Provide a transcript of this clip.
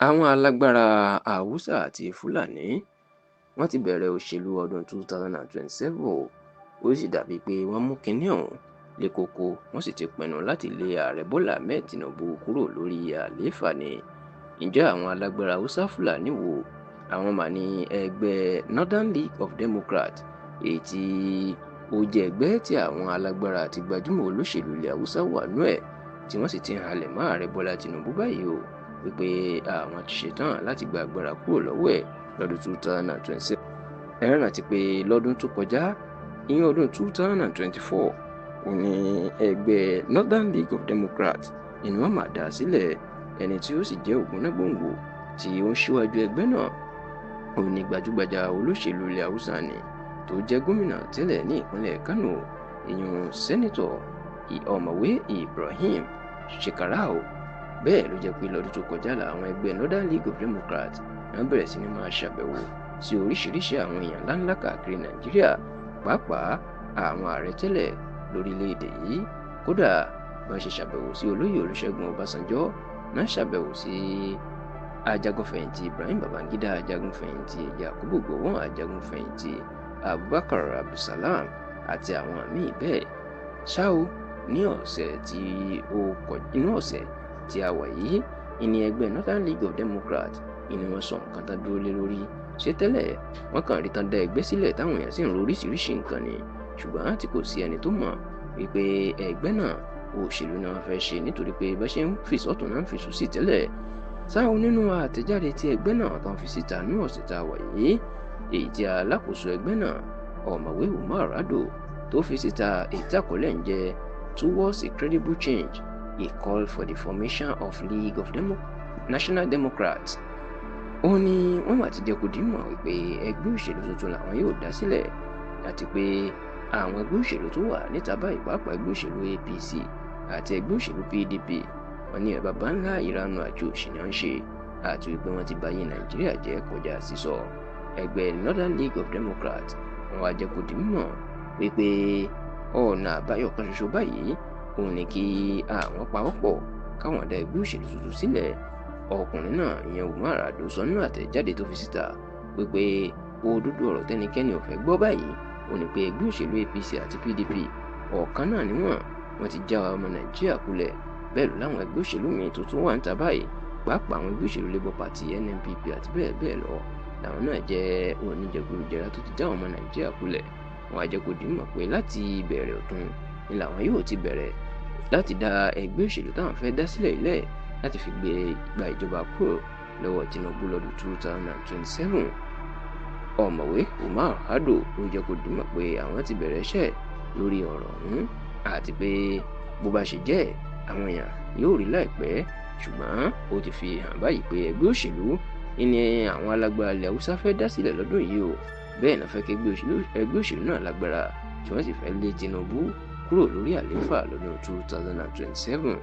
Àwọn alágbára Haúsá àti Fúlàní wọ́n ti bẹ̀rẹ̀ òṣèlú ọdún 2027 ó sì dàbí pé wọ́n mú kinní ọ̀hún le koko, wọ́n sì ti pinnu láti lé ààrẹ Bọ́lá Ahmed Tinubu kúrò lórí àlééfà ni. Ǹjẹ́ àwọn alágbára Haúsá Fúlàní wo? Àwọn mà ní ẹgbẹ́ Northern League of Democrats, èyí tí ó jẹ́ ẹgbẹ́ tí àwọn alágbára àti gbajúmọ̀ olóṣèlú ilẹ̀ Haúsá wà nú ẹ̀, tí wọ́n sì ti ń halẹ̀ mọ́ ààrẹ Bọ́lá Tinubu báyìí o, wípé àwọn ti ṣetán láti gba agbára kúrò lọ́wọ́ ẹ̀ lọ́dún 2027. Ẹ rántí pé lọ́dún tó kọjá, ìyẹn ọdún 2024, òun ni ẹgbẹ́ Northern League of Democrats ni wọ́n máa dá sílẹ̀. Ẹni tí ó sì jẹ́ ògúnnágbòǹgbò tí ó ń ṣíwájú ẹgbẹ́ náà, òun ni gbajúgbajà olóṣèlú ilẹ̀ Haúsá ni tó jẹ́ gómìnà tẹ́lẹ̀ ní ìpínlẹ̀ Kano, ìyẹn sẹ́nitọ̀ ọ̀mọ̀wé Ibrahim Shekarau. Bẹ́ẹ̀ ló jẹ́ pé lọ́dún tó kọjá làwọn ẹgbẹ́ Northern League of Democrats wọ́n bẹ̀rẹ̀ sí ni máa ṣàbẹ̀wò sí oríṣiríṣi àwọn èèyàn ńláńlá káàkiri Nàìjíríà, pàápàá àwọn ààrẹ tẹ́lẹ̀ lórílẹ̀‐èdè yìí. Kódà wọ́n ṣe ṣàbẹ̀wò sí olóyè Olúṣẹ́gun Ọbásanjọ́, náà ṣàbẹ̀wò sí ajagunfẹ̀yìntì Ibrahim Babangida, ajagunfẹ̀yìntì Yakubu Gowon, ajagunfẹ̀yìntì Abubakar Abdulsalam àti àwọn míì bẹ́ẹ̀. Ṣá o, inú ọ̀sẹ̀ tí a wà yìí, ìní ẹgbẹ́ Northern League of Democrats ìní wọn sọ nǹkan tán dúró lé lórí. Ṣé tẹ́lẹ̀ wọ́n kàn rí tán dá ẹgbẹ́ sílẹ̀ táwọn èèyàn sì ń ro oríṣiríṣi nǹkan ni, ṣùgbọ́n tí kò sí ẹni tó mọ̀ wípé ẹgbẹ́ náà òṣèlú náà fẹ́ ṣe, nítorí pé bá ṣe ń fi sọ́tún náà ń fi sùn sí tẹ́lẹ̀. Sáwọn nínú àtẹ̀jáde tí ẹgbẹ́ náà tán fi síta ní ọ̀sẹ̀ tá a wà yìí, èyí tí alákòóso ẹgbẹ́ náà ọ̀mọ̀wé Umar Rado tó fi síta, èyí tí àkọlé ń jẹ́ Towards a Credible Change, a call for the formation of League of National Democrats. Ó ní wọ́n wà ti jẹ́ kó dìímọ̀ wípé ẹgbẹ́ òṣèlú tuntun làwọn yóò dá sílẹ̀, àti pé àwọn ẹgbẹ́ òṣèlú tó wà níta báyìí, pàápàá ẹgbẹ́ òṣèlú APC àti ẹgbẹ́ òṣèlú PDP, wọ́n ní baba ńlá ìranu àjò òṣèlú ń ṣe, àti wípé wọ́n ti báyé Nàìjíríà jẹ́ kọjá sísọ. Ẹgbẹ́ Northern League of Democrats wọ́n wá jẹ́ kó dìímọ̀ wípé ọ̀nà àbáyọ kan ṣoṣo báyìí òun ni kí àwọn pawọ́pọ̀ káwọn dá ẹgbẹ́ òṣèlú tuntun sílẹ̀. Ọkùnrin náà, ìyẹn Umar Rado, sọ nínú àtẹ̀jáde tó fi síta wípé òdodo ọ̀rọ̀ tẹ́nikẹ́ni ò fẹ́ gbọ́ báyìí ó ní pé ẹgbẹ́ òṣèlú APC àti PDP ọ̀kan náà ni wọ́n ti já ọmọ Nàìjíríà kulẹ̀. Bẹ́ẹ̀ ló láwọn ẹgbẹ́ òṣèlú míì tuntun wà níta báyìí, pàápàá àwọn ẹgbẹ́ òṣèlú Labour Party, NNPP àti bẹ́ẹ̀ bẹ́ẹ̀ lọ, làwọn náà jẹ́ oníjẹgúdújẹrá tó ti já ọmọ Nàìjíríà kulẹ̀. Wọ́n á jẹ́ kó di mọ̀ pé láti ìbẹ̀rẹ̀ ọ̀tun ni làwọn yóò ti bẹ̀rẹ̀ láti dá ẹgbẹ́ òṣèlú táwọn fẹ́ dá sílẹ̀ ilẹ̀ láti fi gba ìjọba kúrò lọ́wọ́ Tinubu lọ́dún 2027. Ọ̀mọ̀wé Umar Rado ló jẹ́ kó di mọ̀ pé àwọn ti bẹ̀rẹ̀ iṣẹ́ lórí ọ̀rọ̀ ọ̀hún, àti pé bó bá ṣe jẹ́ àwọn èèyàn yóò rí láìpẹ́, ṣùgbọ́n ó ti fi hàn báyìí pé ẹgbẹ́ òṣèlú ní àwọn alágbára ilẹ̀ Haúsá fẹ́ dá sílẹ̀ lọ́dún yìí o. Bẹ́ẹ̀ náà fẹ́ kí ẹgbẹ́ òṣèlú náà lágbára, tí wọ́n sì fẹ́ lé Tinubu kúrò lórí àlééfà lọ́dún 2027.